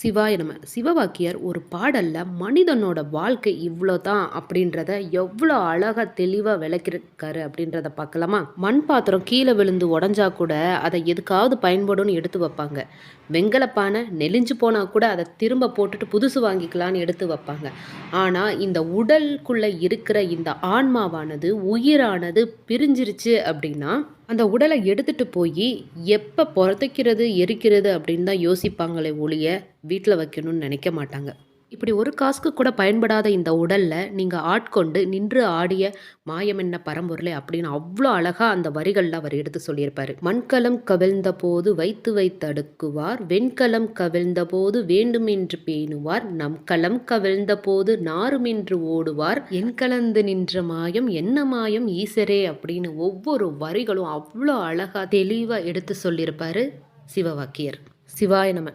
சிவாய நம. சிவவாக்கியர் ஒரு பாடல்ல மனிதனோட வாழ்க்கை இவ்வளோ தான் அப்படின்றத எவ்வளோ அழகா தெளிவா விளக்கியிருக்காரு அப்படின்றத பார்க்கலாமா? மண் பாத்திரம் கீழே விழுந்து உடஞ்சா கூட அதை எதுக்காவது பயன்படும்னு எடுத்து வைப்பாங்க. வெங்கலப்பானை நெலிஞ்சு போனா கூட அதை திரும்ப போட்டுட்டு புதுசு வாங்கிக்கலான்னு எடுத்து வைப்பாங்க. ஆனா இந்த உடலுக்குள்ள இருக்கிற இந்த ஆன்மாவானது, உயிரானது பிரிஞ்சிருச்சு அப்படின்னா அந்த உடலை எடுத்துட்டு போய் எப்போ புதைக்கிறது எரிக்கிறது அப்படின்னு தான் யோசிப்பாங்களே ஒழிய வீட்டில் வைக்கணும்னு நினைக்க மாட்டாங்க. இப்படி ஒரு காசுக்கு கூட பயன்படாத இந்த உடல்ல நீங்க ஆட்கொண்டு நின்று ஆடிய மாயமென்ன பரம்பொருளே அப்படின்னு அவ்வளோ அழகா அந்த வரிகள்ல அவர் எடுத்து சொல்லியிருப்பாரு. மண்கலம் கவிழ்ந்த போது வைத்து வைத்தடுக்குவார், வெண்கலம் கவிழ்ந்த போது வேண்டுமென்று பேணுவார், நம் களம் கவிழ்ந்த போது நாருமென்று ஓடுவார், என் கலந்து நின்ற மாயம் என்ன மாயம் ஈசரே அப்படின்னு ஒவ்வொரு வரிகளும் அவ்வளோ அழகா தெளிவா எடுத்து சொல்லியிருப்பாரு சிவவாக்கியர். சிவாய நம.